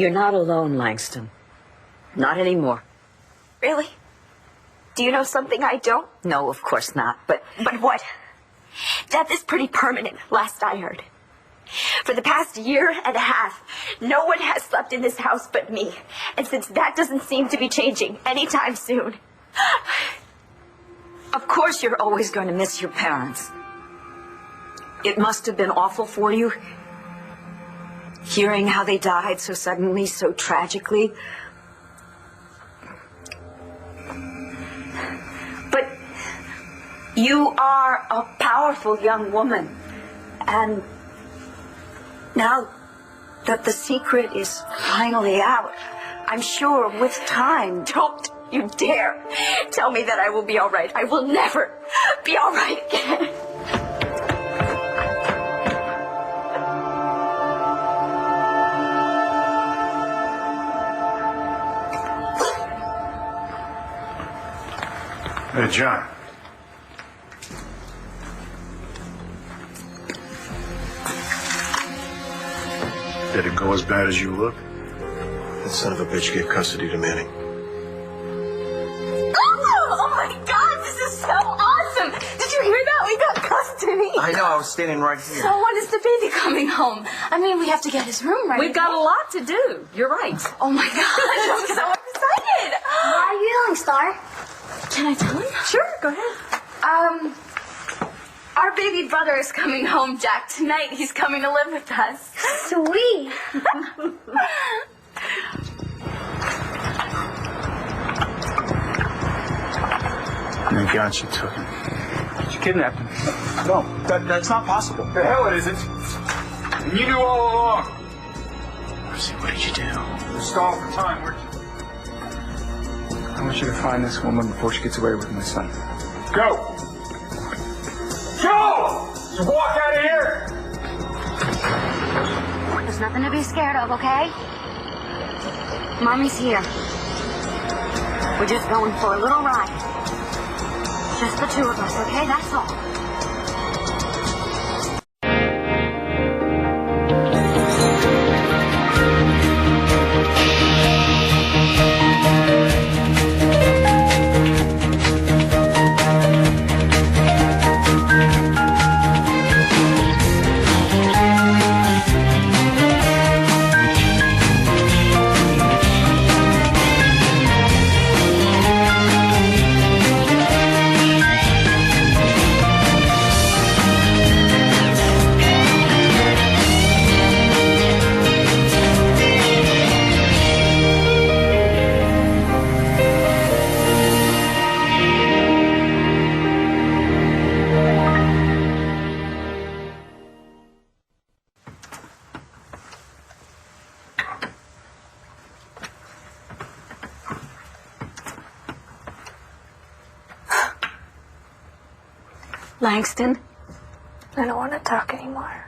You're not alone, Langston. Not anymore. Really? Do you know something I don't? No, of course not, but... But what? Death is pretty permanent, last I heard. For the past year and a half, no one has slept in this house but me. And since that doesn't seem to be changing anytime soon... Of course you're always going to miss your parents. It must have been awful for you, hearing how they died so suddenly, so tragically. But you are a powerful young woman, and now that the secret is finally out, I'm sure with time... Don't you dare tell me that I will be all right. I will never be all right again. Hey, John. Did it go as bad as you look? That son of a bitch gave custody to Manning. Oh my God, this is so awesome! Did you hear that? We got custody. I know, I was standing right here. So when is the baby coming home? I mean, we have to get his room right. We've got a lot to do. You're right. Oh my God, I'm so excited. Why are you yelling, Star? Can I tell him? Sure, go ahead. Our baby brother is coming home, Jack. Tonight he's coming to live with us. Sweet. Thank God she took him. She kidnapped him. No, that's not possible. The hell it isn't. And you knew all along. Mercy, what did you do? You stalled for time, weren't you? I want you to find this woman before she gets away with my son. Go! Go! Just walk out of here! There's nothing to be scared of, okay? Mommy's here. We're just going for a little ride. Just the two of us, okay? That's all. Langston? I don't want to talk anymore.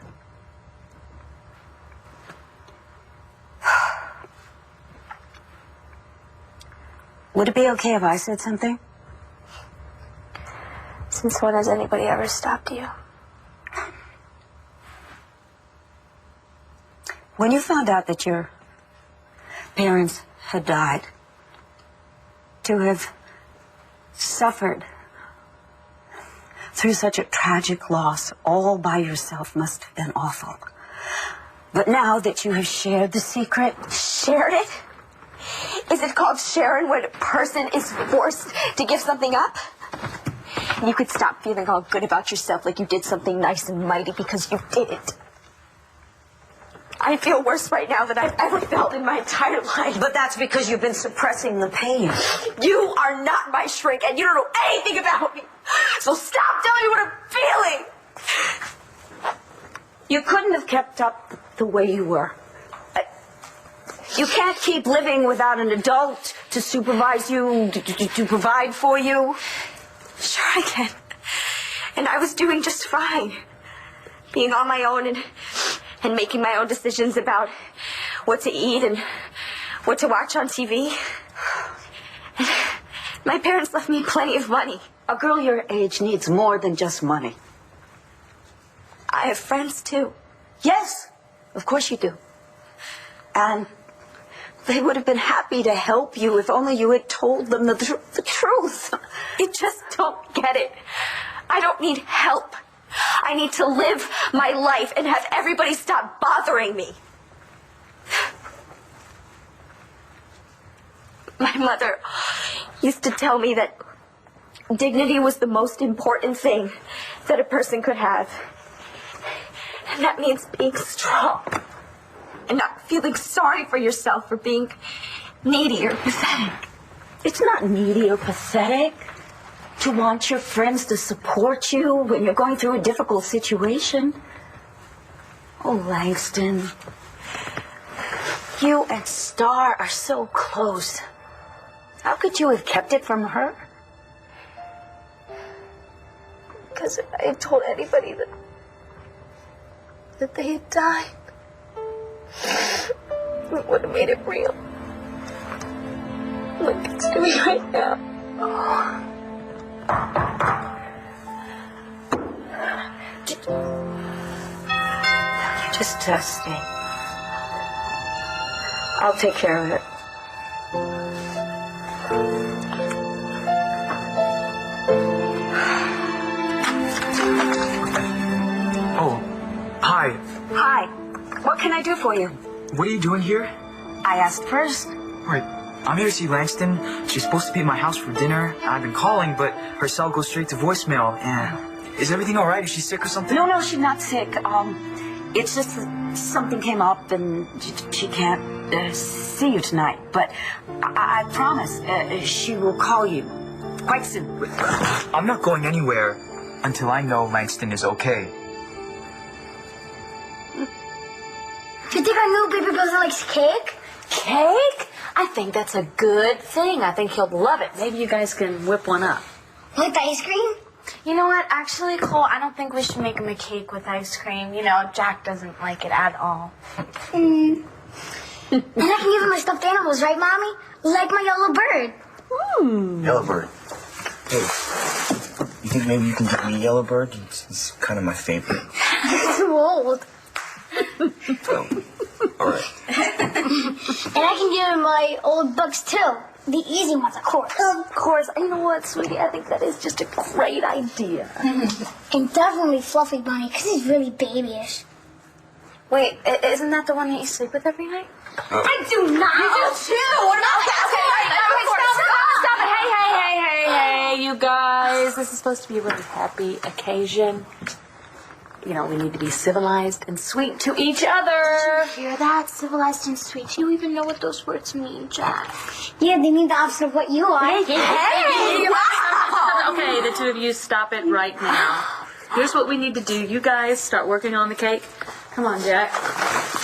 Would it be okay if I said something? Since when has anybody ever stopped you? When you found out that your parents had died, to have suffered through such a tragic loss all by yourself must have been awful. But now that you have shared the secret... Shared it? Is it called sharing when a person is forced to give something up? You could stop feeling all good about yourself like you did something nice and mighty because you didn't. I feel worse right now than I've ever felt in my entire life. But that's because you've been suppressing the pain. You are not my shrink, and you don't know anything about me. So stop telling me what I'm feeling. You couldn't have kept up the way you were. You can't keep living without an adult to supervise you, to provide for you. Sure I can. And I was doing just fine. Being on my own and making my own decisions about what to eat and what to watch on TV. And my parents left me plenty of money. A girl your age needs more than just money. I have friends, too. Yes, of course you do. And They would have been happy to help you if only you had told them the truth. You just don't get it. I don't need help. I need to live my life and have everybody stop bothering me. My mother used to tell me that dignity was the most important thing that a person could have. And that means being strong and not feeling sorry for yourself for being needy or pathetic. It's not needy or pathetic to want your friends to support you when you're going through a difficult situation. Oh, Langston, you and Star are so close. How could you have kept it from her? Because if I had told anybody that they had died, it would have made it real. Like it's doing right now. You just stay. I'll take care of it. Oh, hi. Hi. What can I do for you? What are you doing here? I asked first. Right. I'm here to see Langston. She's supposed to be at my house for dinner. I've been calling, but her cell goes straight to voicemail. And is everything all right? Is she sick or something? No, she's not sick. It's just something came up and she can't see you tonight. But I promise she will call you quite soon. I'm not going anywhere until I know Langston is okay. Do you think our new baby brother likes cake? Cake? I think that's a good thing. I think he'll love it. Maybe you guys can whip one up. Like ice cream? You know what? Actually, Cole, I don't think we should make him a cake with ice cream. You know, Jack doesn't like it at all. And I can give him my stuffed animals, right, Mommy? Like my yellow bird. Yellow bird. Hey, you think maybe you can get me Yellow Bird? It's kind of my favorite. It's too old. Oh, all right. And I can give him my old bugs, too. The easy ones, of course. Of course. You know what, sweetie? I think that is just a great idea. And definitely Fluffy Bunny, because he's really babyish. Wait, isn't that the one that you sleep with every night? I do not. You do too. What about Stop it. Hey, you guys. This is supposed to be a really happy occasion. You know, we need to be civilized and sweet to each other. Did you hear that? Civilized and sweet. Do you even know what those words mean, Jack? Yeah, they mean the opposite of what you are. Hey! Wow! Okay, the two of you stop it right now. Here's what we need to do. You guys start working on the cake. Come on, Jack.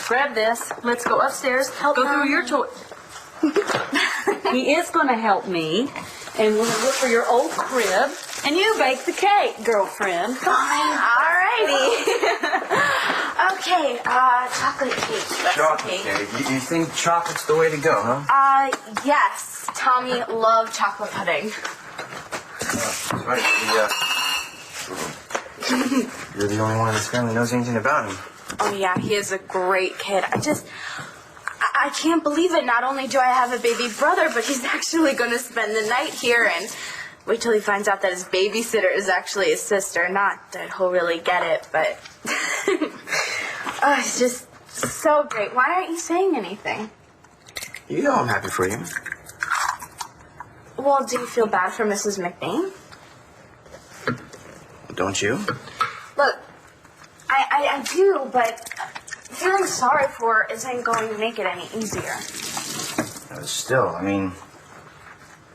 Grab this. Let's go upstairs. Go through your toy. He is going to help me. And we're going to look for your old crib. And you bake the cake, girlfriend. Come on. All righty. Okay, chocolate cake. Chocolate cake. You think chocolate's the way to go, huh? Yes. Tommy loved chocolate pudding. That's right. You're the only one in this family who knows anything about him. Oh, yeah, he is a great kid. I can't believe it. Not only do I have a baby brother, but he's actually going to spend the night here. And wait till he finds out that his babysitter is actually his sister. Not that he'll really get it, but it's just so great. Why aren't you saying anything? You know I'm happy for you. Well, do you feel bad for Mrs. McBain? Don't you? Look, I do, but feeling sorry for her isn't going to make it any easier. Still, I mean,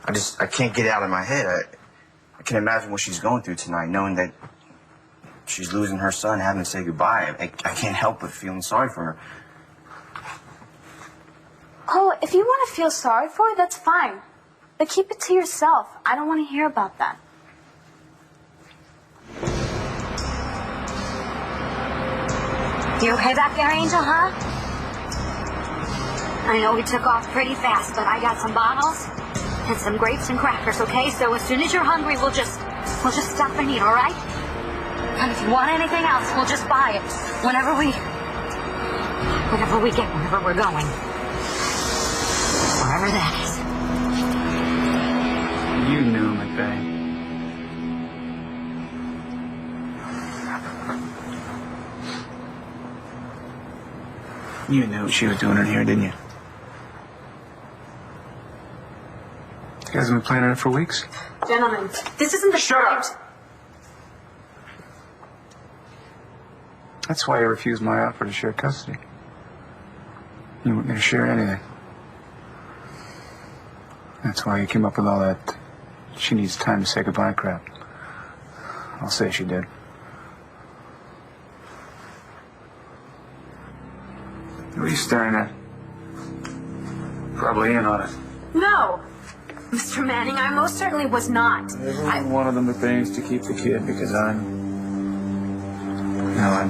I can't get it out of my head. I can imagine what she's going through tonight, knowing that she's losing her son, having to say goodbye. I can't help but feeling sorry for her. Oh, if you want to feel sorry for her, that's fine. But keep it to yourself. I don't want to hear about that. You okay back there, Angel, huh? I know we took off pretty fast, but I got some bottles and some grapes and crackers, okay? So as soon as you're hungry, we'll just stop and eat, all right? And if you want anything else, we'll just buy it whenever we're going. Wherever that is. You knew, McVeigh. You knew what she was doing in here, didn't you? You guys have been planning it for weeks? Gentlemen, this isn't the time. That's why you refused my offer to share custody. You weren't going to share anything. That's why you came up with all that she needs time to say goodbye crap. I'll say she did. What are you staring at? Probably in on it. No! Mr. Manning, I most certainly was not. Everyone wanted the McVeighs to keep the kid because I'm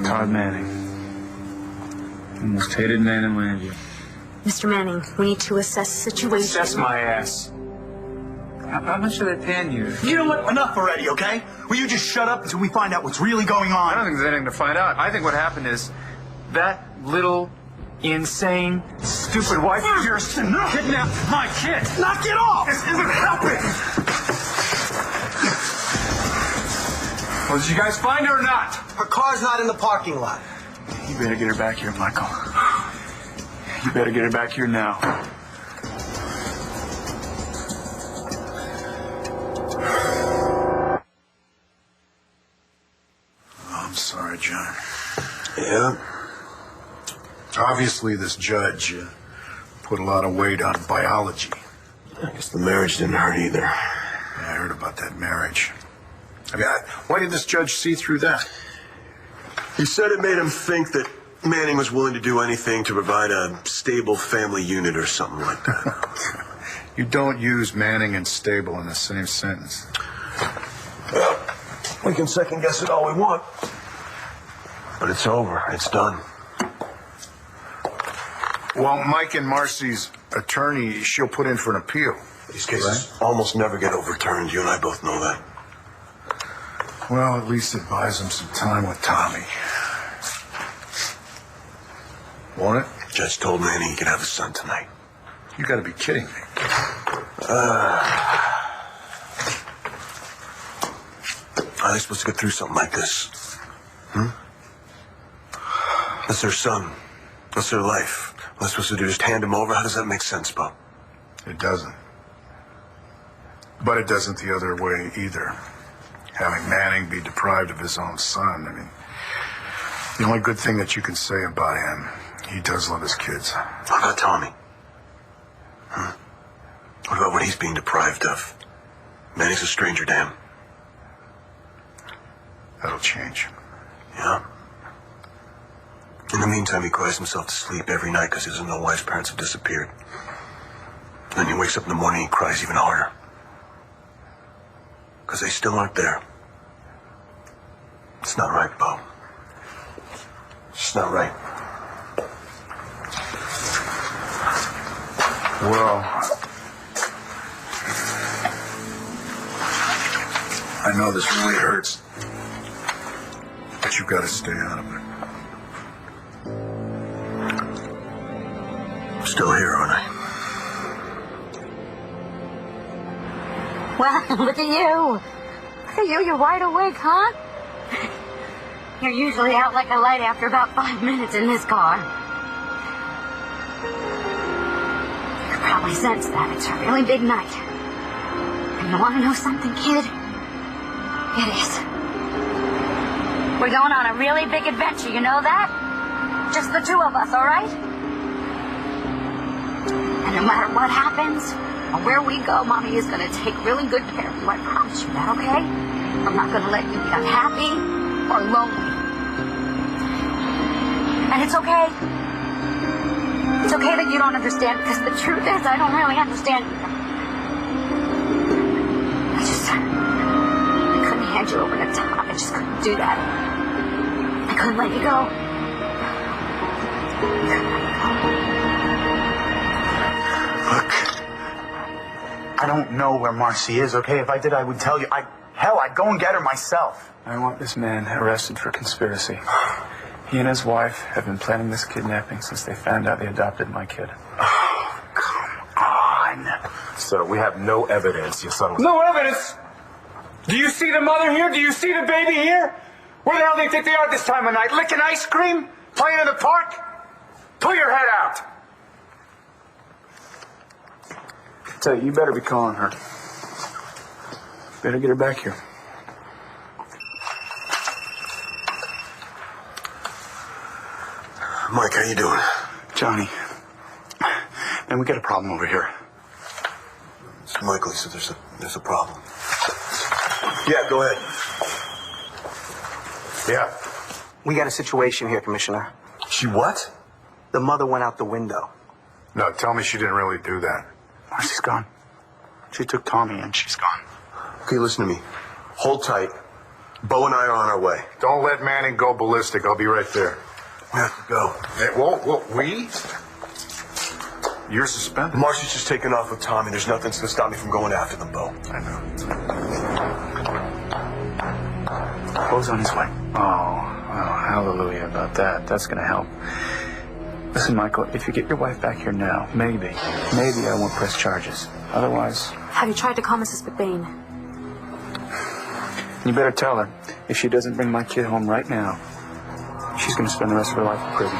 Todd Manning. The most hated man in Landview. Mr. Manning, we need to assess the situation. Assess my ass. How much are they paying you? You know what? Enough already, okay? Will you just shut up until we find out what's really going I on? don't think there's anything to find out. I think what happened is that little insane, stupid wife of yours kidnapped my kid. Knock it off! This isn't helping! Well, did you guys find her or not? Her car's not in the parking lot. You better get her back here, Michael. You better get her back here now. I'm sorry, John. Yeah? Obviously, this judge put a lot of weight on biology. I guess the marriage didn't hurt either. Yeah, I heard about that marriage. I mean, why did this judge see through that? He said it made him think that Manning was willing to do anything to provide a stable family unit or something like that. You don't use Manning and stable in the same sentence. Well, we can second guess it all we want. But it's over. It's done. Well, Mike and Marcy's attorney, she'll put in for an appeal. These cases almost never get overturned. You and I both know that. Well, at least it buys him some time with Tommy. Won't it? Judge told Manning he could have his son tonight. You gotta be kidding me. How are they supposed to get through something like this? That's their son. That's their life. What are they supposed to do? Just hand him over? How does that make sense, Bob? It doesn't. But it doesn't the other way either. Having Manning be deprived of his own son, I mean, the only good thing that you can say about him, he does love his kids. What about Tommy? What about what he's being deprived of? Manning's a stranger to him. That'll change. Yeah? In the meantime, he cries himself to sleep every night because he doesn't know why his parents have disappeared. Then he wakes up in the morning and he cries even harder. Because they still aren't there. It's not right, Bo. It's just not right. Well, I know this really hurts, but you've got to stay out of it. I'm still here, aren't I? Well, look at you. Look at you, you're wide awake, huh? You're usually out like a light after about 5 minutes in this car. You could probably sense that. It's a really big night. And you want to know something, kid? It is. We're going on a really big adventure, you know that? Just the two of us, all right? And no matter what happens, or where we go, Mommy is going to take really good care of you. I promise you that, okay? I'm not going to let you be unhappy or lonely. And it's okay. It's okay that you don't understand, because the truth is I don't really understand either. I couldn't hand you over to Tom. I just couldn't do that. I couldn't let you go. Look, I don't know where Marcy is, okay? If I did, I would tell you. Hell, I'd go and get her myself. I want this man arrested for conspiracy. He and his wife have been planning this kidnapping since they found out they adopted my kid. Oh, come on. Sir, we have no evidence your son was... No evidence? Do you see the mother here? Do you see the baby here? Where the hell do you think they are this time of night? Licking ice cream? Playing in the park? Pull your head out. I tell you better be calling her. Better get her back here. Mike, how you doing? Johnny. Man, we got a problem over here. So Michael, he said there's a problem. Yeah, go ahead. Yeah. We got a situation here, Commissioner. She what? The mother went out the window. No, tell me she didn't really do that. Oh, she's gone. She took Tommy and she's gone. Okay, listen to me. Hold tight. Bo and I are on our way. Don't let Manning go ballistic. I'll be right there. We have to go. Hey, we? You're suspended. Marcy's just taking off with Tommy. There's nothing that's going to stop me from going after them, Bo. I know. Bo's on his way. Oh, hallelujah about that. That's going to help. Listen, Michael, if you get your wife back here now, maybe I won't press charges. Otherwise... Have you tried to call Mrs. McBain? You better tell her, if she doesn't bring my kid home right now, she's going to spend the rest of her life in prison.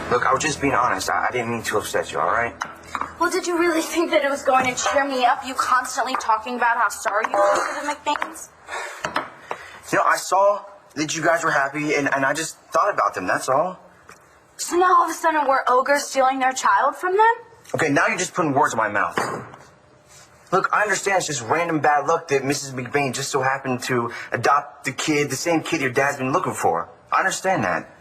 Look, I was just being honest. I didn't mean to upset you, all right? Well, did you really think that it was going to cheer me up, you constantly talking about how sorry you were for the McBains? You know, I saw that you guys were happy, and I just thought about them, that's all. So now all of a sudden we're ogres stealing their child from them? Okay, now you're just putting words in my mouth. Look, I understand it's just random bad luck that Mrs. McBain just so happened to adopt the same kid your dad's been looking for. I understand that.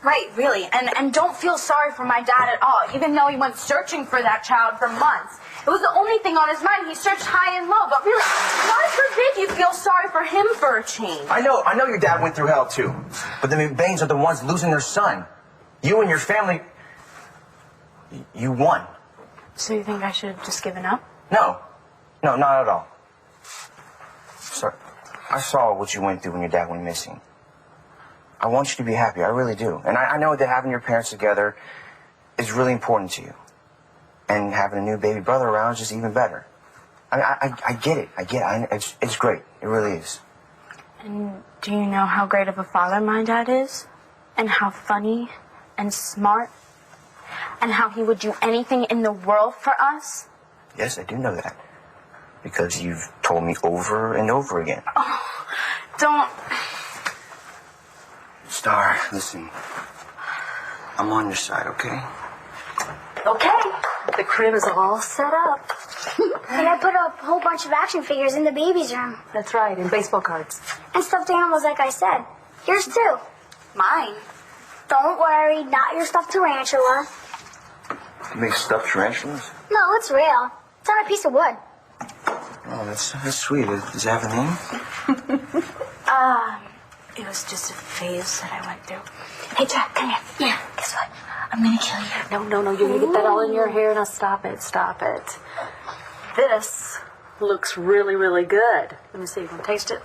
Right, really. And don't feel sorry for my dad at all, even though he went searching for that child for months. It was the only thing on his mind. He searched high and low. But really, God forbid you feel sorry for him for a change. I know your dad went through hell too. But the McBains are the ones losing their son. You and your family, you won. So you think I should have just given up? No, not at all. Sir, I saw what you went through when your dad went missing. I want you to be happy, I really do. And I know that having your parents together is really important to you. And having a new baby brother around is just even better. I get it. It's great. It really is. And do you know how great of a father my dad is? And how funny and smart? And how he would do anything in the world for us? Yes, I do know that. Because you've told me over and over again. Oh, don't... Star, listen. I'm on your side, okay? Okay. The crib is all set up. And I put a whole bunch of action figures in the baby's room. That's right, and baseball cards. And stuffed animals, like I said. Yours too. Mine. Don't worry, not your stuffed tarantula. You make stuffed tarantulas? No, it's real. It's on a piece of wood. Oh, that's sweet. Does it have a name? It was just a phase that I went through. Hey, Jack, come here. Yeah. Guess what? I'm gonna kill you. No, you're gonna get that all in your hair. Now stop it. This looks really, really good. Let me see, you can taste it?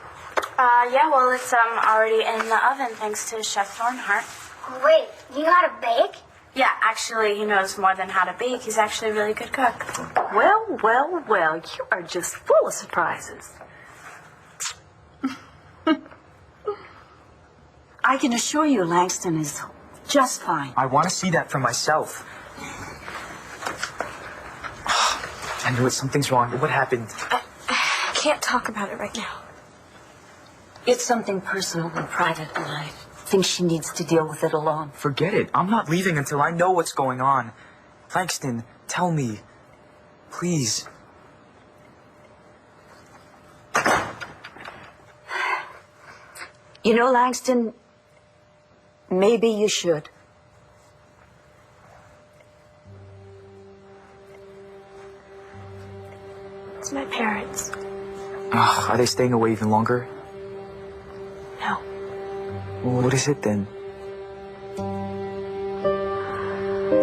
Yeah, well, it's already in the oven thanks to Chef Thornhart. Wait, you know how to bake? Yeah, actually, he knows more than how to bake. He's actually a really good cook. Well, you are just full of surprises. I can assure you Langston is just fine. I want to see that for myself. I knew it. Something's wrong. What happened? I can't talk about it right now. It's something personal and private, and I think she needs to deal with it alone. Forget it. I'm not leaving until I know what's going on. Langston, tell me. Please. You know, Langston, maybe you should. It's my parents. Are they staying away even longer? No. Well, what is it then?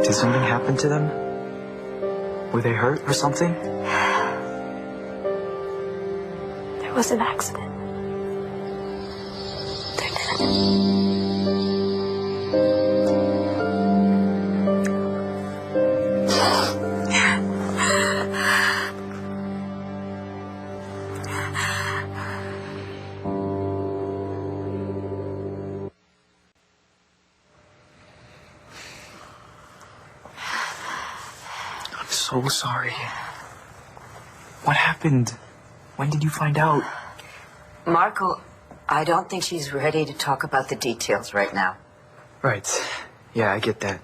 Did something happen to them? Were they hurt or something? was an accident. They're dead. I'm so sorry. What happened? When did you find out? Marco, I don't think she's ready to talk about the details right now. Right. Yeah, I get that.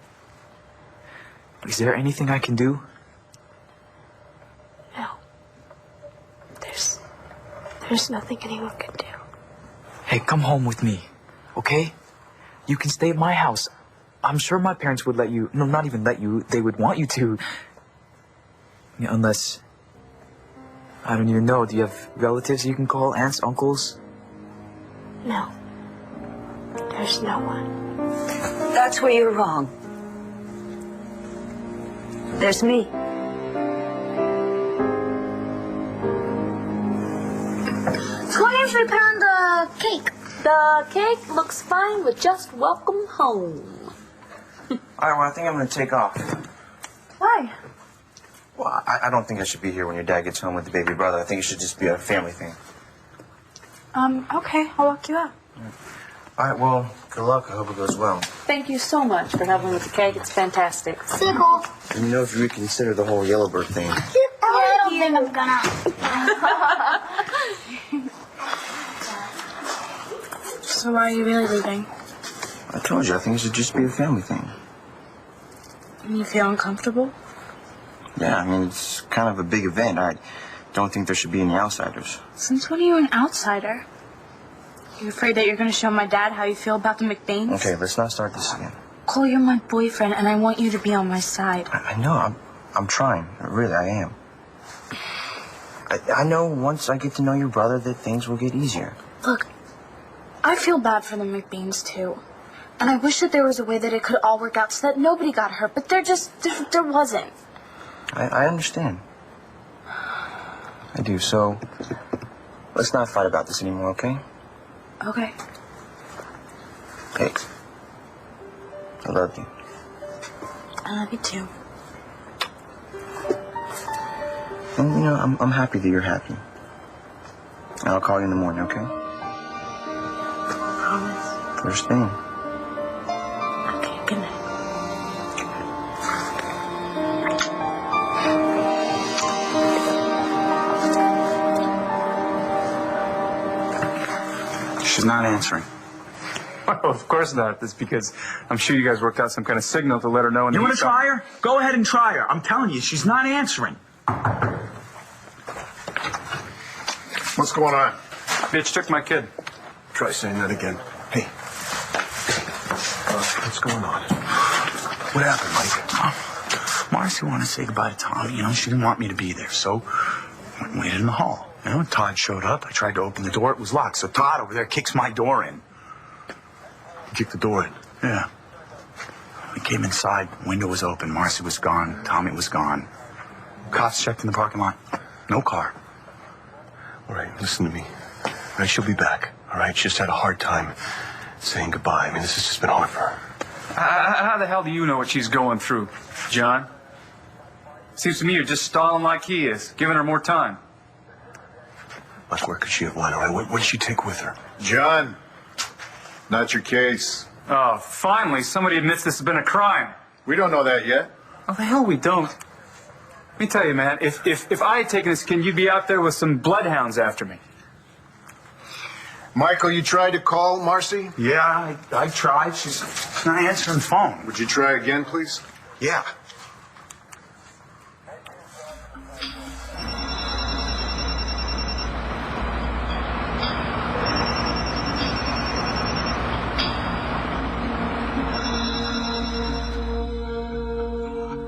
Is there anything I can do? No. There's nothing anyone can do. Hey, come home with me, okay? You can stay at my house. I'm sure my parents would let you. No, not even let you. They would want you to. Yeah, unless... I don't even know. Do you have relatives you can call? Aunts, uncles? No. There's no one. That's where you're wrong. There's me. So what names should we put on the cake? The cake looks fine with just welcome home. All right, well, I think I'm going to take off. Why? Well, I don't think I should be here when your dad gets home with the baby brother. I think it should just be a family thing. Okay, I'll walk you out. All right, well, good luck. I hope it goes well. Thank you so much for helping with the cake. It's fantastic. Sickle. Let me know if you reconsider the whole yellow bird thing. I don't think I'm gonna. So why are you really leaving? I told you, I think it should just be a family thing. You feel uncomfortable? Yeah, I mean, it's kind of a big event. I don't think there should be any outsiders. Since when are you an outsider? You afraid that you're going to show my dad how you feel about the McBains? Okay, let's not start this again. Cole, you're my boyfriend, and I want you to be on my side. I know, I'm trying. Really, I am. I know once I get to know your brother that things will get easier. Look, I feel bad for the McBains, too. And I wish that there was a way that it could all work out so that nobody got hurt, but there wasn't. I understand. I do, so let's not fight about this anymore, okay? Okay. Hey, I love you. I love you, too. And, you know, I'm happy that you're happy. And I'll call you in the morning, okay? Promise. First thing. Okay, good night. She's not answering. Well, of course not. That's because I'm sure you guys worked out some kind of signal to let her know. You want to try her? Go ahead and try her. I'm telling you, she's not answering. What's going on? Bitch took my kid. Try saying that again. Hey. What's going on? What happened, Mike? Marcy wanted to say goodbye to Tommy. You know, she didn't want me to be there, so I waited in the hall. You know, when Todd showed up, I tried to open the door. It was locked, so Todd over there kicks my door in. You kicked the door in? Yeah. We came inside. Window was open. Marcy was gone. Tommy was gone. Cops checked in the parking lot. No car. All right, listen to me. All right, she'll be back. All right, she just had a hard time saying goodbye. I mean, this has just been hard for her. How the hell do you know what she's going through, John? Seems to me you're just stalling like he is, giving her more time. Like, where could she have went? All right, what did she take with her? John, not your case. Oh, finally, somebody admits this has been a crime. We don't know that yet. Oh, the hell we don't. Let me tell you, man, if I had taken this kid, you'd be out there with some bloodhounds after me. Michael, you tried to call Marcy? Yeah, I tried. She's not answering the phone. Would you try again, please? Yeah.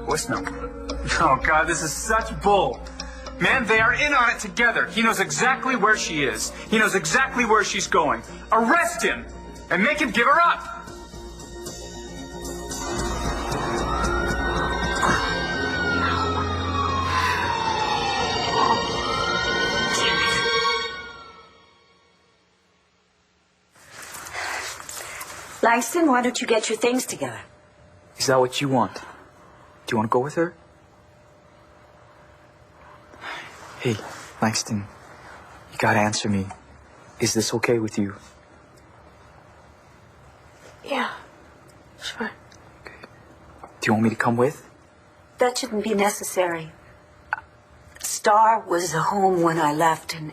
Voicemail. Oh, God, this is such bull. Man, they are in on it together. He knows exactly where she is. He knows exactly where she's going. Arrest him and make him give her up. Langston, why don't you get your things together? Is that what you want? Do you want to go with her? Hey, Langston, you gotta answer me. Is this okay with you? Yeah, sure. Okay. Do you want me to come with? That shouldn't be necessary. Star was home when I left, and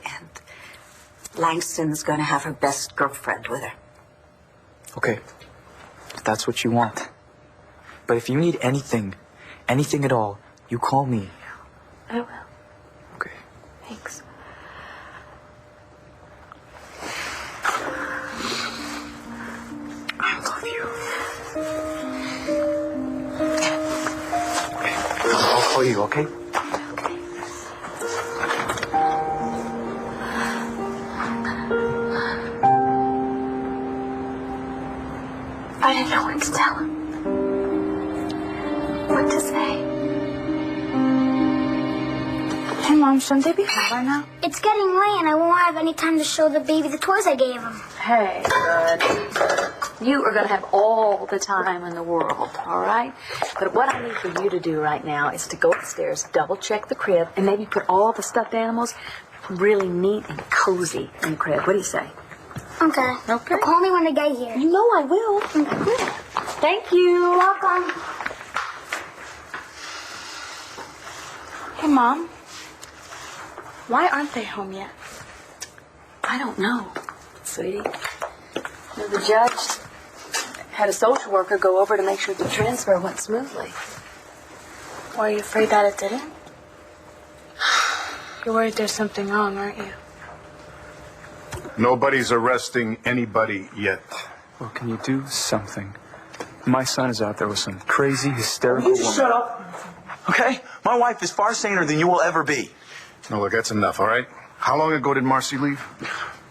Langston's going to have her best girlfriend with her. Okay, if that's what you want. But if you need anything at all, you call me. I will. Okay. Thanks. I love you. Okay, I'll call you, okay? I didn't know what to tell him. What to say. Hey, Mom, shouldn't they be home by now? It's getting late and I won't have any time to show the baby the toys I gave him. Hey, bud. You are going to have all the time in the world, all right? But what I need for you to do right now is to go upstairs, double-check the crib, and maybe put all the stuffed animals really neat and cozy in the crib. What do you say? Okay. Okay. But call me when I get here. You know I will. Okay. Thank you. You're welcome. Hey, Mom. Why aren't they home yet? I don't know, sweetie. You know, the judge had a social worker go over to make sure the transfer went smoothly. Were you afraid that it didn't? You're worried there's something wrong, aren't you? Nobody's arresting anybody yet. Well, can you do something? My son is out there with some crazy, hysterical woman. Shut up. Okay? My wife is far saner than you will ever be. No, look, that's enough, all right? How long ago did Marcy leave?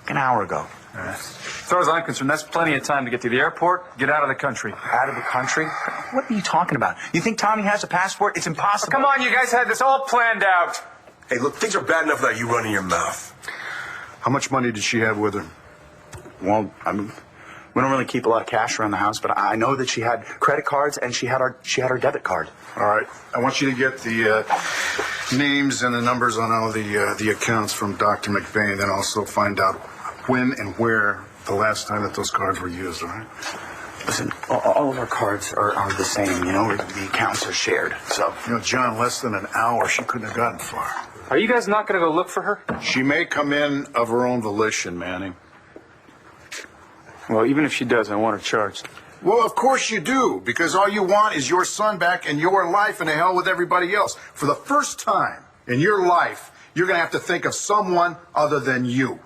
An hour ago. As far as I'm concerned, that's plenty of time to get to the airport, get out of the country. Out of the country? What are you talking about? You think Tommy has a passport? It's impossible. Come on, you guys had this all planned out. Hey, look, things are bad enough without you running your mouth. How much money did she have with her? Well, I mean, we don't really keep a lot of cash around the house, but I know that she had credit cards and she had her debit card. All right. I want you to get the names and the numbers on all the accounts from Dr. McBain, then also find out when and where the last time that those cards were used, all right? Listen, all of our cards are the same, you know, the accounts are shared, so. You know, John, less than an hour, she couldn't have gotten far. Are you guys not going to go look for her? She may come in of her own volition, Manning. Well, even if she does, I want her charged. Well, of course you do, because all you want is your son back and your life, and to hell with everybody else. For the first time in your life, you're going to have to think of someone other than you.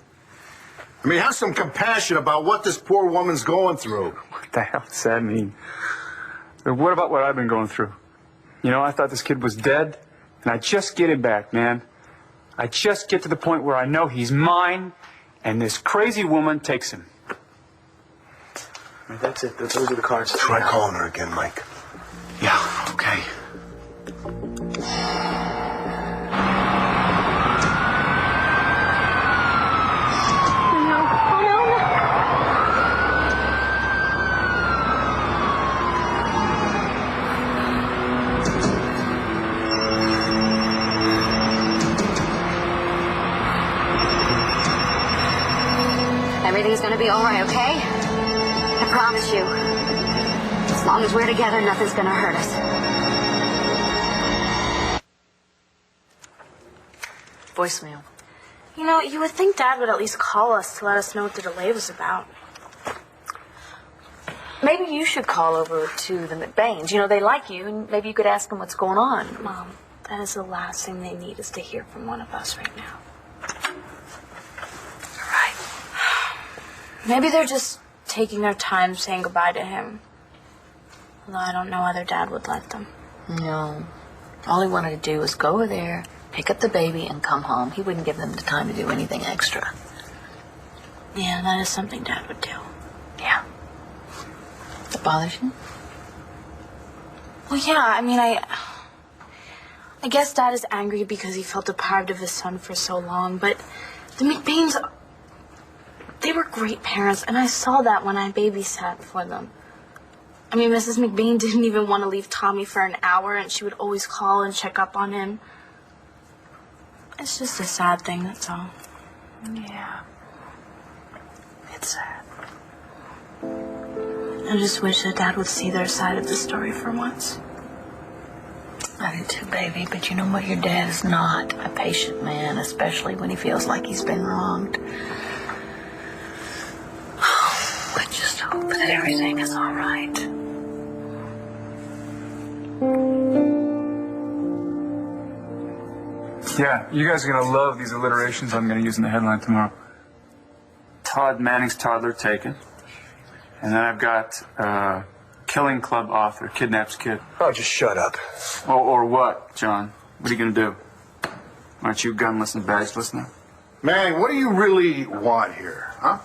I mean, have some compassion about what this poor woman's going through. What the hell does that mean? What about what I've been going through? You know, I thought this kid was dead, and I just get him back, man. I just get to the point where I know he's mine, and this crazy woman takes him. Right, that's it. Those are the cards. Try calling her again, Mike. Yeah, okay. Everything's gonna be all right, okay? I promise you. As long as we're together, nothing's gonna hurt us. Voicemail. You know, you would think Dad would at least call us to let us know what the delay was about. Maybe you should call over to the McBains. You know, they like you, and maybe you could ask them what's going on. Mom, that is the last thing they need is to hear from one of us right now. Right. Maybe they're just taking their time saying goodbye to him. Although I don't know whether Dad would let them. No. All he wanted to do was go there, pick up the baby, and come home. He wouldn't give them the time to do anything extra. Yeah, that is something Dad would do. Yeah. That bothers you? Well, yeah, I mean, I guess Dad is angry because he felt deprived of his son for so long, but the McBains, They were great parents, and I saw that when I babysat for them. I mean, Mrs. McBain didn't even want to leave Tommy for an hour, and she would always call and check up on him. It's just a sad thing, that's all. Yeah. It's sad. I just wish that Dad would see their side of the story for once. I do too, baby, but you know what? Your dad is not a patient man, especially when he feels like he's been wronged. I just hope that everything is all right. Yeah, you guys are going to love these alliterations I'm going to use in the headline tomorrow. Todd Manning's toddler taken. And then I've got Killing Club author kidnaps kid. Oh, just shut up. Or what, John? What are you going to do? Aren't you gunless and badgeless now? Manning, what do you really want here, huh?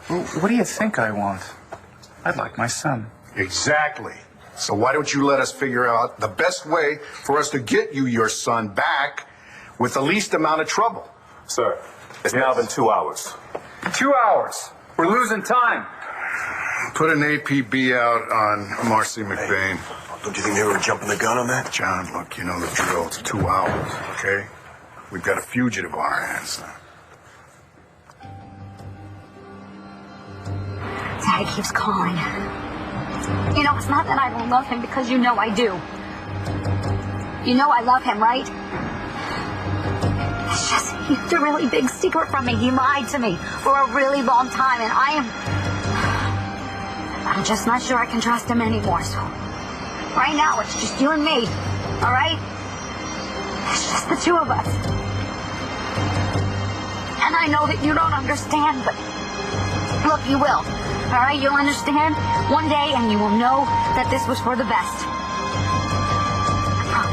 Well, what do you think I want? I'd like my son. Exactly. So why don't you let us figure out the best way for us to get you your son back with the least amount of trouble? Sir, it's now been 2 hours. 2 hours. We're losing time. Put an APB out on Marcy McBain. Don't you think they were jumping the gun on that? John, look, you know the drill. It's 2 hours, okay? We've got a fugitive on our hands now. Daddy keeps calling. You know, it's not that I don't love him, because you know I do. You know I love him, right? It's just, he's a really big secret from me. He lied to me for a really long time, and I'm just not sure I can trust him anymore, so right now it's just you and me, all right? It's just the two of us. And I know that you don't understand, but look, you will. All right, you'll understand one day, and you will know that this was for the best. I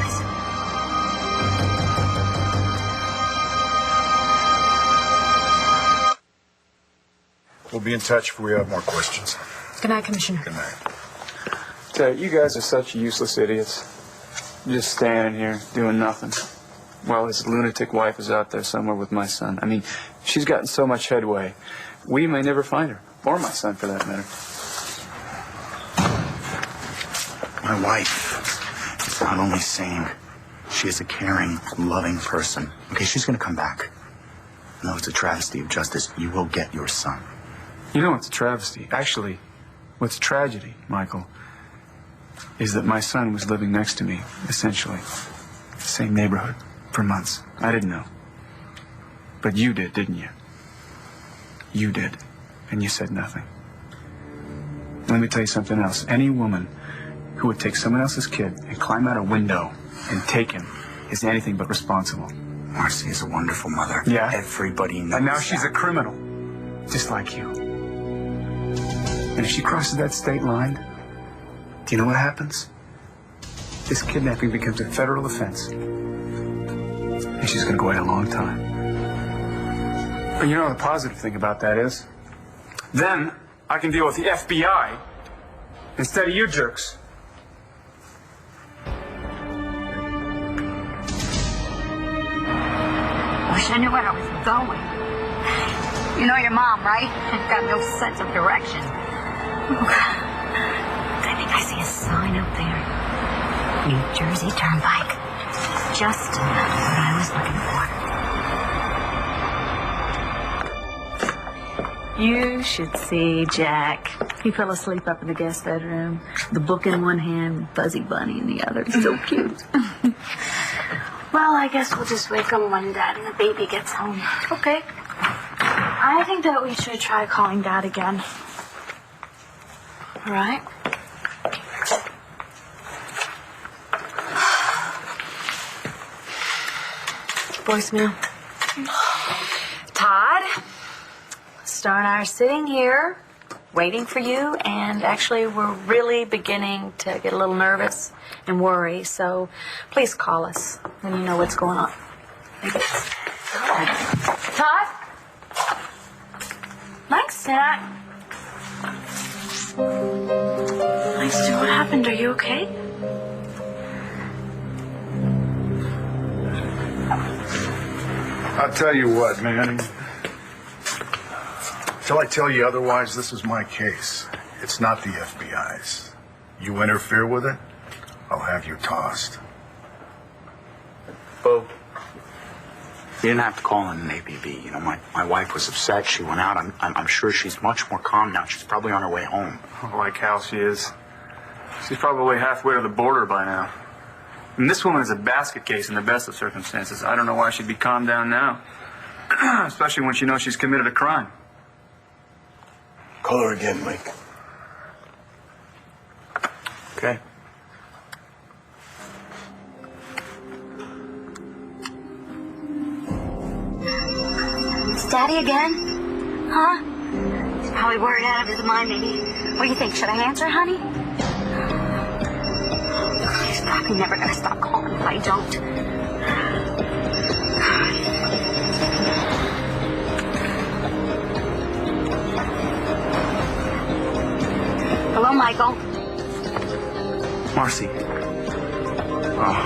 We'll be in touch if we have more questions. Good night, Commissioner. Good night. Tell you guys are such useless idiots. Just standing here doing nothing. While his lunatic wife is out there somewhere with my son. I mean, she's gotten so much headway. We may never find her. Or my son, for that matter. My wife is not only sane, she is a caring, loving person. Okay, she's gonna come back. No, it's a travesty of justice. You will get your son. You know what's a travesty? Actually, what's a tragedy, Michael, is that my son was living next to me, essentially. The same neighborhood, for months. I didn't know. But you did, didn't you? You did. And you said nothing. Let me tell you something else. Any woman who would take someone else's kid and climb out a window and take him is anything but responsible. Marcy is a wonderful mother. Yeah? Everybody knows And now that. she's a criminal, just like you. And if she crosses that state line, do you know what happens? This kidnapping becomes a federal offense. And she's going to go away a long time. But you know the positive thing about that is? Then I can deal with the FBI instead of you jerks. wish I knew where I was going. You know your mom, right? I've got no sense of direction. Oh, I think I see a sign up there. New Jersey Turnpike. Just what I was looking for. You should see Jack. He fell asleep up in the guest bedroom, the book in one hand, Fuzzy Bunny in the other. So cute. Well, I guess we'll just wake him when Dad and the baby gets home. Okay. I think that we should try calling Dad again. All right? Voicemail. Todd, Star and I are sitting here waiting for you, and actually we're really beginning to get a little nervous and worry, so please call us when you know what's going on. Todd? Thanks, Snack. Langston, what happened? Are you okay? I'll tell you what, man. Until I tell you otherwise, this is my case. It's not the FBI's. You interfere with it, I'll have you tossed. Bo, you didn't have to call in an APB. You know, my wife was upset. She went out. I'm sure she's much more calm now. She's probably on her way home. I like how she is. She's probably halfway to the border by now. And this woman is a basket case in the best of circumstances. I don't know why she'd be calmed down now. Especially when she knows she's committed a crime. Call her again, Mike. Okay. It's Daddy again? Huh? He's probably worried out of his mind, maybe. What do you think? Should I answer, honey? He's probably never gonna stop calling if I don't. Hello, Michael. Marcy. Oh,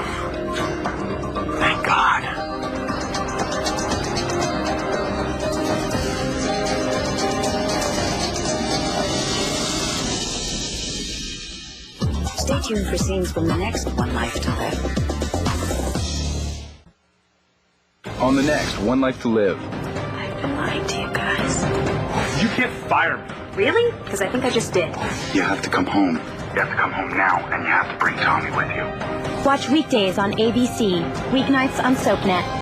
thank God. Stay tuned for scenes from the next One Life to Live. On the next One Life to Live. I've been lying to you guys. You can't fire me. Really? Because I think I just did. You have to come home. You have to come home now, and you have to bring Tommy with you. Watch weekdays on ABC, weeknights on SoapNet.